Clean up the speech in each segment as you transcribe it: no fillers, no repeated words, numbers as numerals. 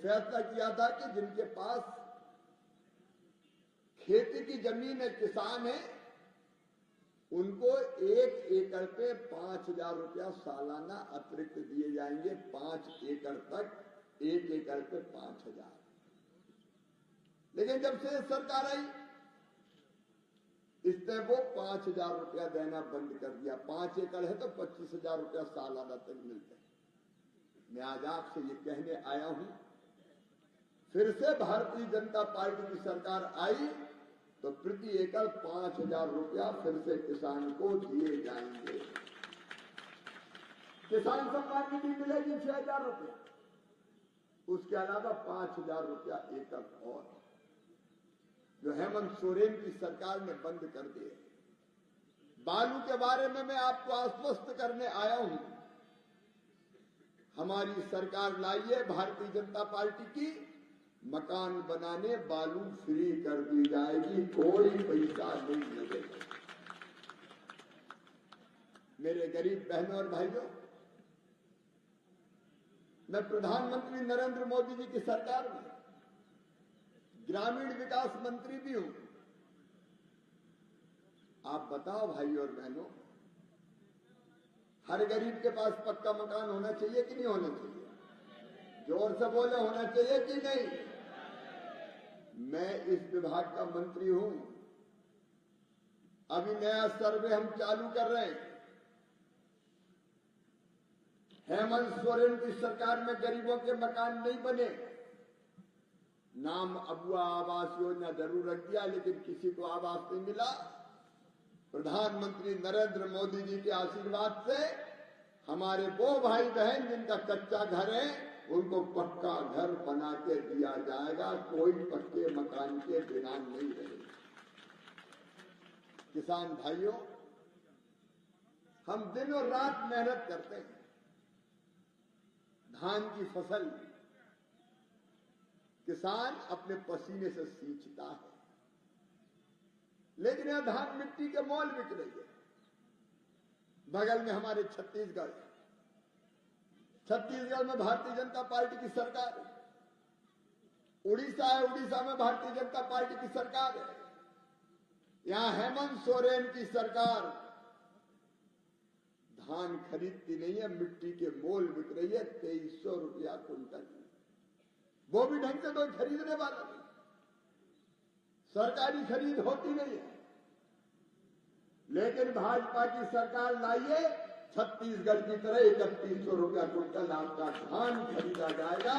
फैसला किया था कि जिनके पास खेती की जमीन है, किसान है, उनको 1 एकड़ पे 5,000 रुपया सालाना अतिरिक्त दिए जाएंगे। 5 एकड़ तक 1 एकड़ पे 5,000। लेकिन जब से सरकार आई, इसने वो 5,000 रुपया देना बंद कर दिया। 5 एकड़ है तो 25,000 रुपया सालाना तक मिलते हैं। मैं आज आपसे ये कहने आया हूं, फिर से भारतीय जनता पार्टी की सरकार आई तो प्रति एकड़ 5,000 रुपया फिर से किसान को दिए जाएंगे। किसान सम्मान निधि मिलेगी 6,000 रुपया, उसके अलावा 5,000 रुपया एकड़ और, जो हेमंत सोरेन की सरकार ने बंद कर दिए। बालू के बारे में मैं आपको आश्वस्त करने आया हूं, हमारी सरकार लाई है भारतीय जनता पार्टी की, मकान बनाने बालू फ्री कर दी जाएगी, कोई पैसा नहीं लगेगा। मेरे गरीब बहनों और भाइयों, मैं प्रधानमंत्री नरेंद्र मोदी जी की सरकार में ग्रामीण विकास मंत्री भी हूं। आप बताओ भाई और बहनों, हर गरीब के पास पक्का मकान होना चाहिए कि नहीं होना चाहिए? जोर से बोले, होना चाहिए कि नहीं? मैं इस विभाग का मंत्री हूं। अभी नया सर्वे हम चालू कर रहे हैं। हेमंत सोरेन की सरकार में गरीबों के मकान नहीं बने। नाम अबुआ आवास योजना जरूर रख दिया, लेकिन किसी को आवास नहीं मिला। प्रधानमंत्री नरेंद्र मोदी जी के आशीर्वाद से हमारे वो भाई बहन जिनका कच्चा घर है, उनको पक्का घर बना के दिया जाएगा। कोई पक्के मकान के बिना नहीं रहेगा। किसान भाइयों, हम दिन और रात मेहनत करते हैं। धान की फसल किसान अपने पसीने से सींचता है, लेकिन यह धान मिट्टी के मोल बिक रही है। बगल में हमारे छत्तीसगढ़ में भारतीय जनता पार्टी की सरकार है। उड़ीसा है, उड़ीसा में भारतीय जनता पार्टी की सरकार है। यहां हेमंत सोरेन की सरकार धान खरीदती नहीं है, मिट्टी के मोल बिक रही है 2,300 रुपया क्विंटल। वो भी ढंग से कोई खरीदने वाला नहीं, सरकारी खरीद होती नहीं है। लेकिन भाजपा की सरकार लाइए, छत्तीसगढ़ की तरह 3,100 रुपया क्विंटल आपका धान खरीदा जाएगा।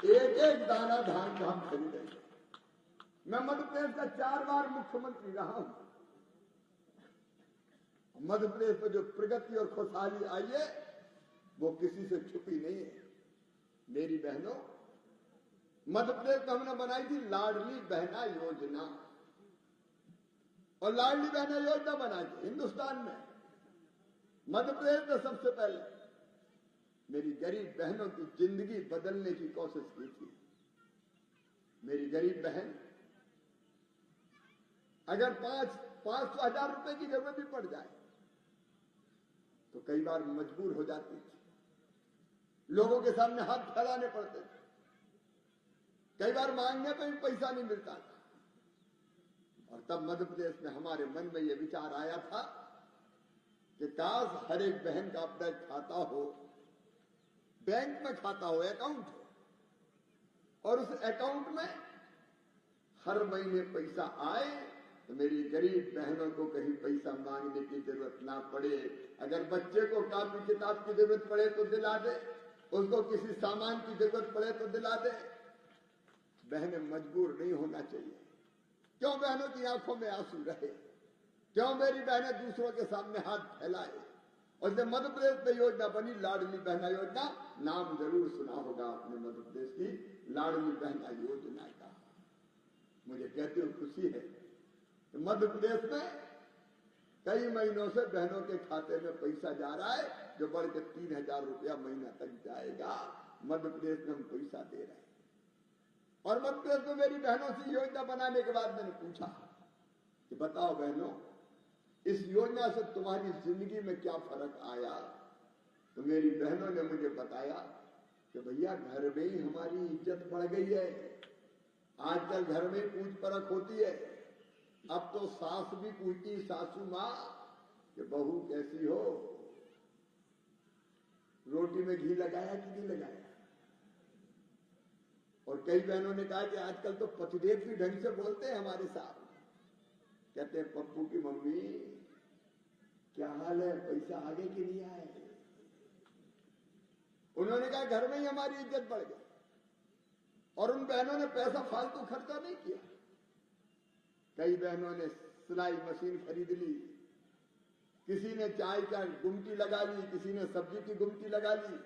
एक एक दाना धान का हम खरीदेंगे। मैं मध्य प्रदेश का 4 बार मुख्यमंत्री रहा हूं। मध्य प्रदेश में जो प्रगति और खुशहाली आई है वो किसी से छुपी नहीं है। मेरी बहनों, मध्य प्रदेश में हमने बनाई थी लाडली बहना योजना, और लाडली बहना योजना बनाई थी हिंदुस्तान में, मध्य प्रदेश में सबसे पहले। मेरी गरीब बहनों की जिंदगी बदलने की कोशिश की थी। मेरी गरीब बहन अगर 500,000 रुपए की जरूरत भी पड़ जाए तो कई बार मजबूर हो जाती थी, लोगों के सामने हाथ फैलाने पड़ते थे। कई बार मांगने पे भी पैसा नहीं मिलता था। और तब मध्य प्रदेश में हमारे मन में यह विचार आया था कि काश हर एक बहन का अपना खाता हो, बैंक में खाता हो, अकाउंट हो, और उस अकाउंट में हर महीने पैसा आए तो मेरी गरीब बहनों को कहीं पैसा मांगने की जरूरत ना पड़े। अगर बच्चे को कॉपी किताब की जरूरत पड़े तो दिला दे, उसको किसी सामान की जरूरत पड़े तो दिला दे। बहनें मजबूर नहीं होना चाहिए। क्यों बहनों की आंखों में आंसू रहे? क्यों मेरी बहनें दूसरों के सामने हाथ फैलाए? और जब मध्य प्रदेश में योजना बनी लाडली बहना योजना, नाम जरूर सुना होगा आपने मध्य प्रदेश की लाडली बहना योजना का। मुझे कहते हुए खुशी है कि मध्य प्रदेश में कई महीनों से बहनों के खाते में पैसा जा रहा है, जो बढ़ के 3,000 रुपया महीना तक जाएगा। मध्य प्रदेश में हम पैसा दे रहे हैं। और मध्य प्रदेश में मेरी बहनों से योजना बनाने के बाद मैंने पूछा कि बताओ बहनों, इस योजना से तुम्हारी जिंदगी में क्या फर्क आया? तो मेरी बहनों ने मुझे बताया कि भैया घर में ही हमारी इज्जत बढ़ गई है। आजकल घर में पूछ परख होती है। अब तो सास भी पूछती सासू माँ कि बहू कैसी हो, रोटी में घी लगाया कि नहीं लगाया। और कई बहनों ने कहा कि आजकल तो पतिदेव भी ढंग से बोलते हैं हमारे साथ। कहते हैं पप्पू की मम्मी क्या हाल है, पैसा आगे कि नहीं आए। उन्होंने कहा घर में ही हमारी इज्जत बढ़ गई। और उन बहनों ने पैसा फालतू खर्चा नहीं किया। कई बहनों ने सिलाई मशीन खरीद ली, किसी ने चाय का गुमटी लगा ली, किसी ने सब्जी की गुमटी लगा ली,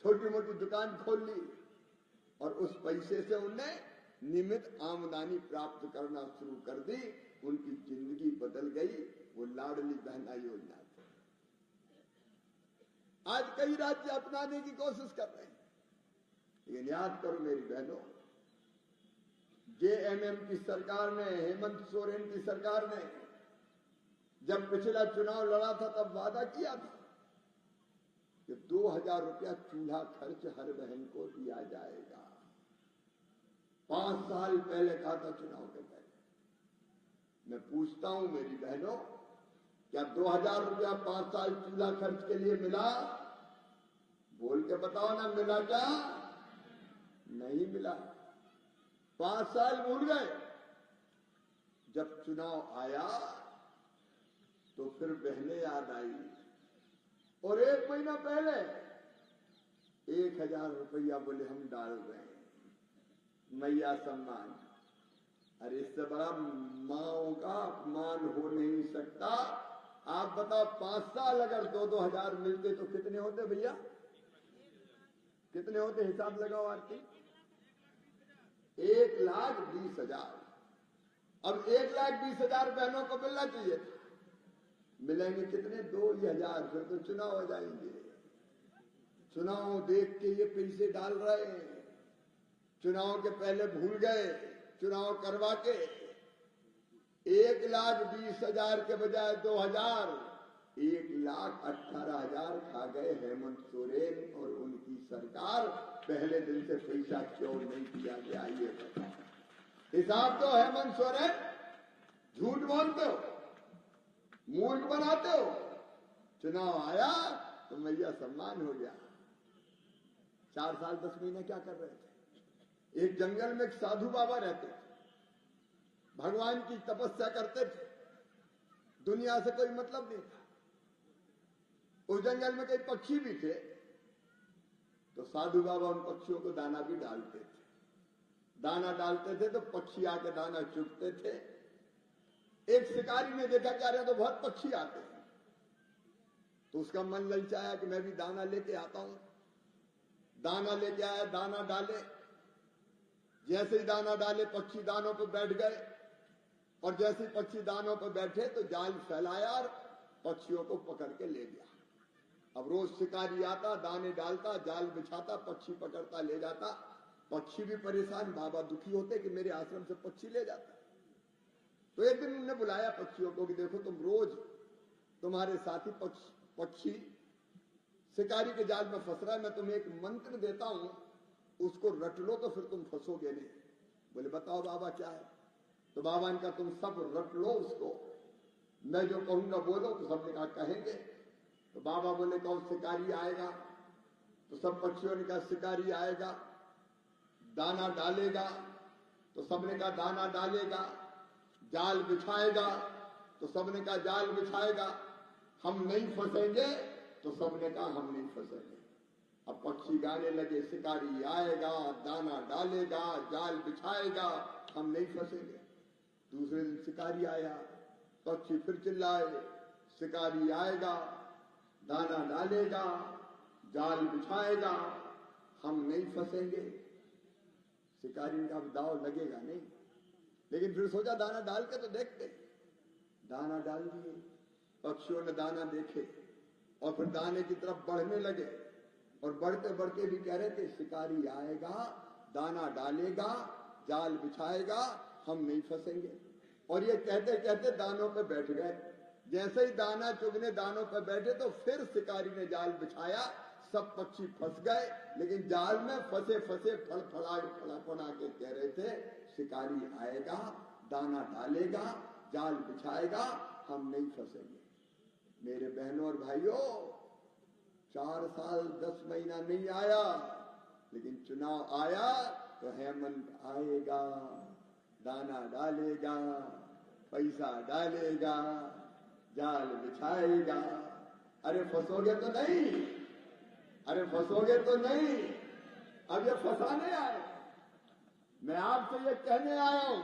छोटी मोटी दुकान खोल ली और उस पैसे से उनने नियमित आमदनी प्राप्त करना शुरू कर दी। उनकी जिंदगी बदल गई। वो लाडली बहना योजना थी। आज कई राज्य अपनाने की कोशिश कर रहे हैं, लेकिन याद करो मेरी बहनों, जेएमएम की सरकार ने, हेमंत सोरेन की सरकार ने जब पिछला चुनाव लड़ा था तब वादा किया था कि 2000 रुपया चूल्हा खर्च हर बहन को दिया जाएगा। 5 साल पहले कहा था चुनाव के पहले। मैं पूछता हूं मेरी बहनों, क्या 2000 रुपया 5 साल चूल्हा खर्च के लिए मिला? बोल के बताओ ना, मिला क्या? नहीं मिला। 5 साल भूल गए। जब चुनाव आया तो फिर बहनें याद आई और 1 महीना पहले 1000 रुपया बोले हम डाल रहे हैं मैया सम्मान। अरे इससे बड़ा माओ का अपमान हो नहीं सकता। आप बताओ 5 साल अगर 2-2 हजार मिलते तो कितने होते भैया? कितने होते? हिसाब लगाओ आरती। 1,20,000। अब 1,20,000 बहनों को मिलना चाहिए था। मिलेंगे कितने? 2,000। फिर तो चुनाव हो जाएंगे। चुनाव देख के ये पैसे डाल रहे हैं। चुनाव के पहले भूल गए। चुनाव करवा के 1,20,000 के बजाय 2,000, 1,18,000 खा गए हेमंत सोरेन और उनकी सरकार। पहले दिन से पैसा क्यों नहीं दिया गया ये बताओ। हिसाब तो हेमंत सोरेन, झूठ बोलते हो, मूर्ख बनाते हो। चुनाव आया तो मैया सम्मान हो गया। 4 साल 10 महीने क्या कर रहे थे? एक जंगल में एक साधु बाबा रहते थे, भगवान की तपस्या करते थे, दुनिया से कोई मतलब नहीं था। उस जंगल में कई पक्षी भी थे, तो साधु बाबा उन पक्षियों को दाना भी डालते थे। दाना डालते थे तो पक्षी आके दाना चुगते थे। एक शिकारी ने देखा कि अरे तो बहुत पक्षी आते हैं, तो उसका मन ललचाया कि मैं भी दाना लेके आता हूं। दाना लेके आया, दाना डाले। जैसे ही दाना डाले पक्षी दानों पर बैठ गए और जैसे ही पक्षी दानों पर बैठे तो जाल फैलाया और पक्षियों को पकड़ के ले गया। अब रोज शिकारी आता, दाने डालता, जाल बिछाता, पक्षी पकड़ता, ले जाता। पक्षी भी परेशान, बाबा दुखी होते कि मेरे आश्रम से पक्षी ले जाता। तो एक दिन उन्होंने बुलाया पक्षियों को कि देखो तुम रोज, तुम्हारे साथी पक्षी शिकारी के जाल में फंस रहा है, मैं तुम्हें एक मंत्र देता हूं, उसको रट लो तो फिर तुम फंसोगे नहीं। बोले बताओ बाबा क्या है? तो बाबा ने कहा तुम सब रट लो उसको, मैं जो कहूंगा बोलो। तो सबने कहा कहेंगे। तो बाबा बोले कहो शिकारी आएगा। तो सब पक्षियों ने कहा शिकारी आएगा, दाना डालेगा। तो सबने कहा दाना डालेगा। जाल बिछाएगा। तो सबने कहा जाल बिछाएगा। हम नहीं फंसेंगे। तो सबने कहा हम नहीं फंसेंगे। अब पक्षी गाने लगे शिकारी आएगा, दाना डालेगा, जाल बिछाएगा, हम नहीं फंसेंगे। दूसरे दिन शिकारी आया, पक्षी फिर चिल्लाए शिकारी आएगा, दाना डालेगा, जाल बिछाएगा, हम नहीं फंसेंगे। शिकारी का दाव लगेगा नहीं, लेकिन फिर सोचा दाना डाल के तो देखते। दाना डाल दिए, पक्षियों ने दाना देखे और फिर दाने की तरफ बढ़ने लगे और बढ़ते बढ़ते भी कह रहे थे शिकारी आएगा, दाना डालेगा, जाल बिछाएगा, हम नहीं फंसेंगे। और ये कहते कहते दानों पे बैठ गए। जैसे ही दाना चुगने दानों पे बैठे तो फिर शिकारी ने जाल बिछाया, सब पक्षी फंस गए, लेकिन जाल में फंसे फंसे फड़फड़ा के कह रहे थे शिकारी आएगा, दाना डालेगा, जाल बिछाएगा, हम नहीं फंसेंगे। मेरे बहनों और भाइयों, 4 साल 10 महीना नहीं आया, लेकिन चुनाव आया तो हेमंत आएगा, दाना डालेगा, पैसा डालेगा, जाल बिछाएगा। अरे फंसोगे तो नहीं, अरे फंसोगे तो नहीं। अब ये फंसाने आए, मैं आपसे ये कहने आया हूं,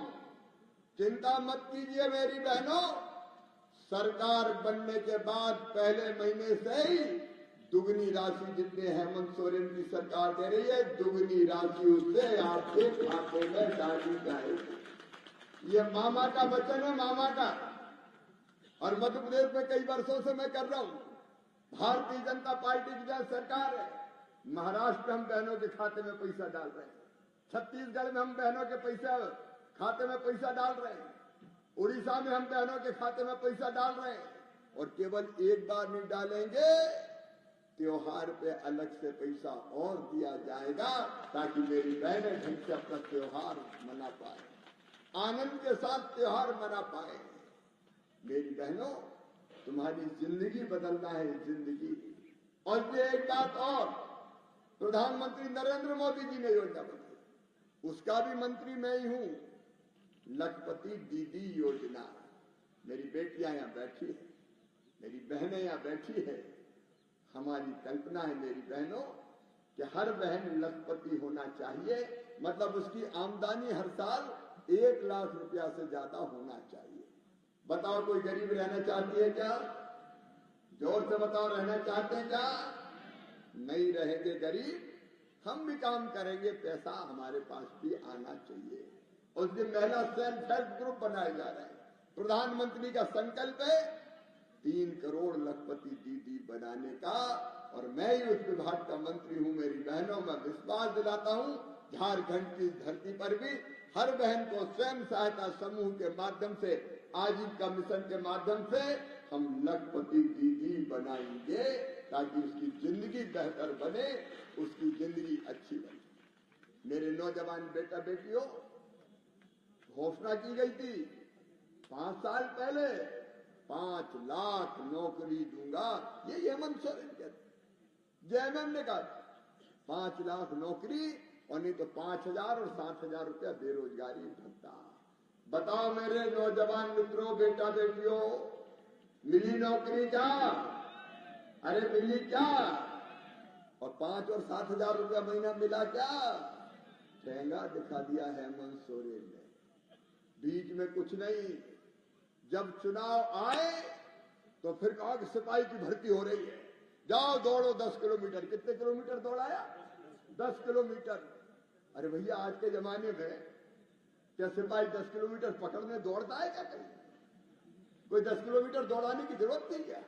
चिंता मत कीजिए मेरी बहनों, सरकार बनने के बाद पहले महीने से ही दुगनी राशि जितने हेमंत सोरेन की सरकार दे रही है, दुगनी राशि उससे आपके खाते में डाली जाएगी। ये मामा का वचन है, मामा का। और मध्य प्रदेश में कई वर्षों से मैं कर रहा हूं, भारतीय जनता पार्टी की जहां सरकार है, महाराष्ट्र में हम बहनों के खाते में पैसा डाल रहे हैं, छत्तीसगढ़ में हम बहनों के पैसा खाते में पैसा डाल रहे हैं, उड़ीसा में हम बहनों के खाते में पैसा डाल रहे हैं। और केवल एक बार नहीं डालेंगे, त्योहार पे अलग से पैसा और दिया जाएगा, ताकि मेरी बहनें ढंग से अपना त्योहार मना पाए, आनंद के साथ त्योहार मना पाए। मेरी बहनों, तुम्हारी जिंदगी बदलना है, जिंदगी। और ये एक बात और, प्रधानमंत्री नरेंद्र मोदी जी ने योजना बनाई, उसका भी मंत्री मैं ही हूं, लखपति दीदी योजना। मेरी बेटियां यहां बैठी है, मेरी बहनें यहां बैठी है। हमारी कल्पना है मेरी बहनों कि हर बहन लखपति होना चाहिए, मतलब उसकी आमदनी हर साल 1 लाख रुपया से ज्यादा होना चाहिए। बताओ, कोई गरीब रहना चाहती है क्या? जोर से बताओ, रहना चाहते हैं क्या? नहीं रहेंगे गरीब, हम भी काम करेंगे, पैसा हमारे पास भी आना चाहिए। उस दिन महिला सेल्फ हेल्प ग्रुप बनाए जा रहे हैं। प्रधानमंत्री का संकल्प है 3 करोड़ लखपति दीदी बनाने का, और मैं ही उस विभाग का मंत्री हूं। मेरी बहनों, मैं विश्वास दिलाता हूं, झारखंड की धरती पर भी हर बहन को स्वयं सहायता समूह के माध्यम से, आजीविका मिशन के माध्यम से हम लखपति दीदी बनाएंगे, ताकि उसकी जिंदगी बेहतर बने, उसकी जिंदगी अच्छी बने। मेरे नौजवान बेटा बेटियों, घोषणा की गई थी 5 साल पहले, 5 लाख नौकरी दूंगा, ये हेमंत सोरेन कहते, जेएमएम ने कहा 5 लाख नौकरी, और नहीं तो 5,000 और 7,000 रुपया बेरोजगारी भत्ता। बताओ मेरे नौजवान मित्रों, बेटा बेटियों, मिली नौकरी क्या? अरे मिली क्या? और 5 और 7,000 रुपया महीना मिला क्या? ठेंगा दिखा दिया हेमंत सोरेन ने। बीच में कुछ नहीं, जब चुनाव आए तो फिर कहा कि सिपाही की भर्ती हो रही है, जाओ दौड़ो 10 किलोमीटर। कितने किलोमीटर दौड़ाया? 10 किलोमीटर। अरे भैया, आज के जमाने में क्या सिपाही 10 किलोमीटर पकड़ने दौड़ता है क्या? कहीं कोई 10 किलोमीटर दौड़ाने की जरूरत नहीं क्या?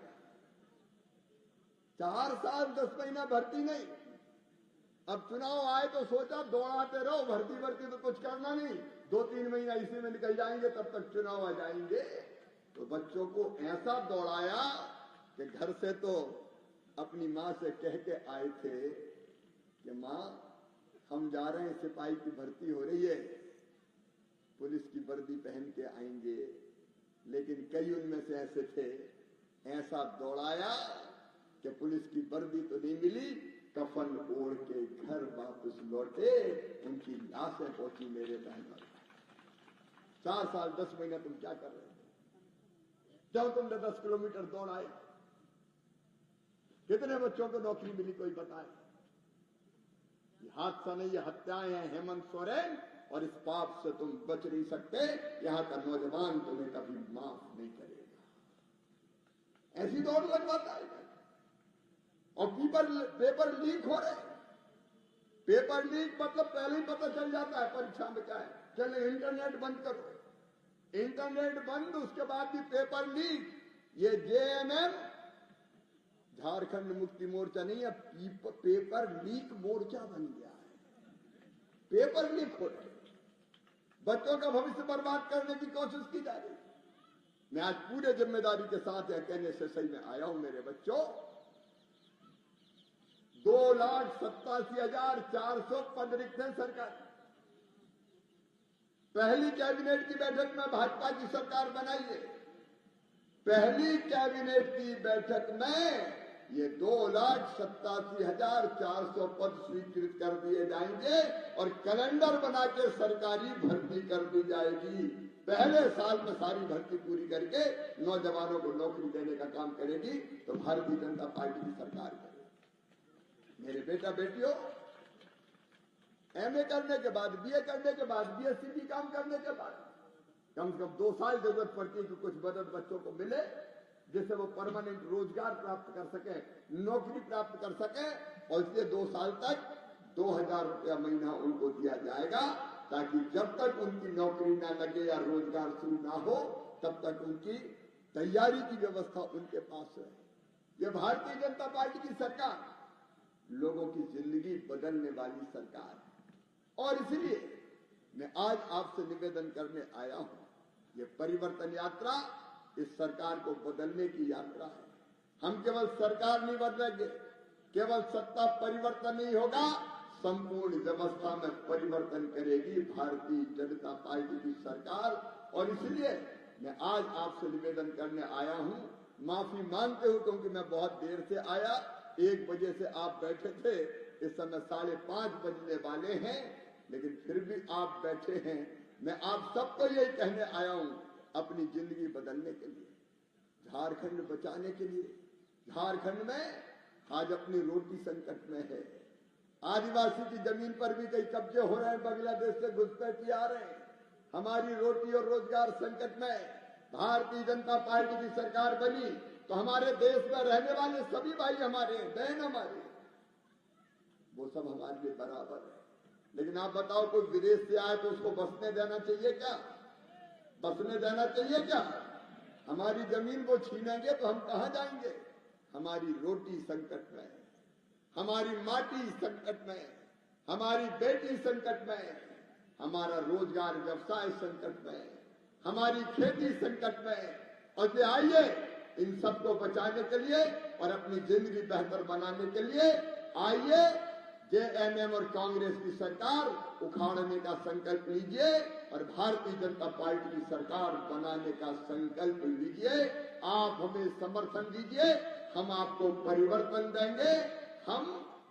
4 साल 10 महीना भर्ती नहीं। अब चुनाव आए तो सोचा दौड़ाते रहो, भर्ती तो कुछ करना नहीं, 2-3 महीना इसी में निकल जाएंगे, तब तक चुनाव आ जाएंगे। तो बच्चों को ऐसा दौड़ाया कि घर से तो अपनी माँ से कह के आए थे कि माँ, हम जा रहे हैं, सिपाही की भर्ती हो रही है, पुलिस की वर्दी पहन के आएंगे। लेकिन कई उनमें से ऐसे थे, ऐसा दौड़ाया कि पुलिस की वर्दी तो नहीं मिली, कफन ओढ़ के घर वापस लौटे, उनकी लाशें पहुंची मेरे बहनों। 4 साल 10 महीना तुम क्या कर रहे थे? जब तुमने 10 किलोमीटर दौड़ाए, कितने बच्चों को नौकरी मिली, कोई बताए? ये हादसा नहीं, ये हत्याएं हैं हेमंत सोरेन, और इस पाप से तुम बच नहीं सकते। यहां का नौजवान तुम्हें कभी माफ नहीं करेगा। ऐसी दौड़ लगवाता है। और पेपर लीक हो रहे। पेपर लीक मतलब पहले ही पता चल जाता है परीक्षा में क्या है। चले इंटरनेट बंद करो, इंटरनेट बंद, उसके बाद भी पेपर लीक। ये जेएमएम झारखंड मुक्ति मोर्चा नहीं है, पेपर लीक मोर्चा बन गया है। पेपर लीक हो रहे, बच्चों का भविष्य बर्बाद करने की कोशिश की जा रही। मैं आज पूरे जिम्मेदारी के साथ यह कहने से सही में आया हूं, मेरे बच्चों, 2,87,400 पद रिक्त हैं सरकार। पहली कैबिनेट की बैठक में भाजपा की सरकार बनाई है। पहली कैबिनेट की बैठक में ये 2,87,400 पद स्वीकृत कर दिए जाएंगे और कैलेंडर बना के सरकारी भर्ती कर दी जाएगी। पहले साल में सारी भर्ती पूरी करके नौजवानों को नौकरी देने का काम करेगी तो भारतीय जनता पार्टी की सरकार करेगी। मेरे बेटा बेटियों, एमए करने के बाद, बीए करने के बाद, बीएससी भी काम करने के बाद कम से कम 2 साल जरूरत पड़ती है कि कुछ मदद बच्चों को मिले जिससे वो परमानेंट रोजगार प्राप्त कर सके, नौकरी प्राप्त कर सके। और इसलिए 2 साल तक 2,000 रुपया महीना उनको दिया जाएगा ताकि जब तक उनकी नौकरी ना लगे या रोजगार शुरू ना हो तब तक उनकी तैयारी की व्यवस्था उनके पास है। ये भारतीय जनता पार्टी की सरकार लोगों की जिंदगी बदलने वाली सरकार है और इसलिए मैं आज आपसे निवेदन करने आया हूं। ये परिवर्तन यात्रा इस सरकार को बदलने की यात्रा है। हम केवल सरकार नहीं बदलेंगे, केवल सत्ता परिवर्तन नहीं होगा, संपूर्ण व्यवस्था में परिवर्तन करेगी भारतीय जनता पार्टी की सरकार। और इसलिए मैं आज आपसे निवेदन करने आया हूं। माफी मांगते हुए क्योंकि मैं बहुत देर से आया, 1 बजे से आप बैठे थे, इस समय 5:30 बजने वाले हैं, लेकिन फिर भी आप बैठे हैं। मैं आप सबको यही कहने आया हूं, अपनी जिंदगी बदलने के लिए, झारखंड बचाने के लिए। झारखंड में आज अपनी रोटी संकट में है। आदिवासी की जमीन पर भी कई कब्जे हो रहे हैं, बांग्लादेश से घुसपैठी आ रहे हैं। हमारी रोटी और रोजगार संकट में। भारतीय जनता पार्टी की सरकार बनी तो हमारे देश में रहने वाले सभी भाई हमारे, बहन हमारे, वो सब हमारे लिए बराबर है। लेकिन आप बताओ, कोई विदेश से आए तो उसको बसने देना चाहिए क्या? बसने देना चाहिए क्या? हमारी जमीन वो छीनेंगे तो हम कहां जाएंगे? हमारी रोटी संकट में है, हमारी माटी संकट में है, हमारी बेटी संकट में है, हमारा रोजगार व्यवसाय संकट में है, हमारी खेती संकट में है। और आइए इन सबको बचाने के लिए और अपनी जिंदगी बेहतर बनाने के लिए आइए जेएमएम और कांग्रेस की सरकार उखाड़ने का संकल्प लीजिए और भारतीय जनता पार्टी की सरकार बनाने का संकल्प लीजिए। आप हमें समर्थन दीजिए, हम आपको परिवर्तन देंगे। हम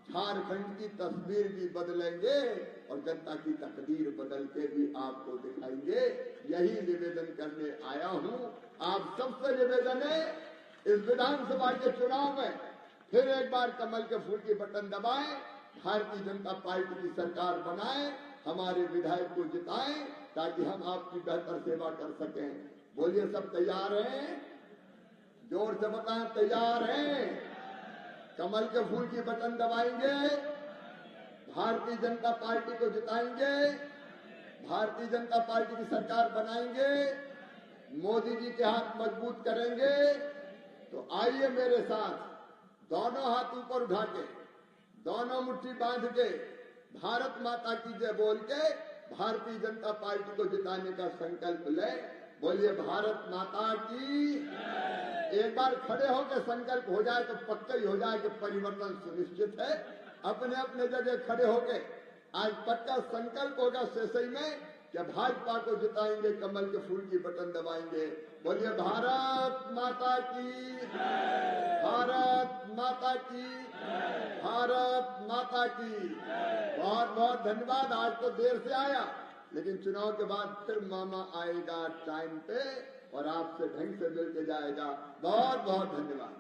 झारखंड की तस्वीर भी बदलेंगे और जनता की तकदीर बदल के भी आपको दिखाएंगे। यही निवेदन करने आया हूं। आप सबसे निवेदन है, इस विधानसभा के चुनाव में फिर एक बार कमल के फूल की बटन दबाएं, भारतीय जनता पार्टी की सरकार बनाएं, हमारे विधायक को जिताएं ताकि हम आपकी बेहतर सेवा कर सकें। बोलिए, सब तैयार हैं? जोर से बताएं, तैयार हैं? कमल के फूल की बटन दबाएंगे, भारतीय जनता पार्टी को जिताएंगे, भारतीय जनता पार्टी की सरकार बनाएंगे, मोदी जी के हाथ मजबूत करेंगे। तो आइए मेरे साथ, दोनों हाथ ऊपर उठा के, दोनों मुट्ठी बांध के, भारत माता की जय बोल के भारतीय जनता पार्टी को जिताने का संकल्प ले। बोलिए, भारत माता की। एक बार खड़े होकर संकल्प हो जाए तो पक्का ही हो जाए कि परिवर्तन सुनिश्चित है। अपने अपने जगह खड़े होकर आज पक्का संकल्प होगा सही में कि भाजपा को जिताएंगे, कमल के फूल की बटन दबाएंगे। बोलिए, भारत माता की, भारत माता की, भारत माता की। बहुत बहुत धन्यवाद। आज तो देर से आया, लेकिन चुनाव के बाद फिर मामा आएगा टाइम पे और आपसे ढंग से मिलके जाएगा। बहुत बहुत धन्यवाद।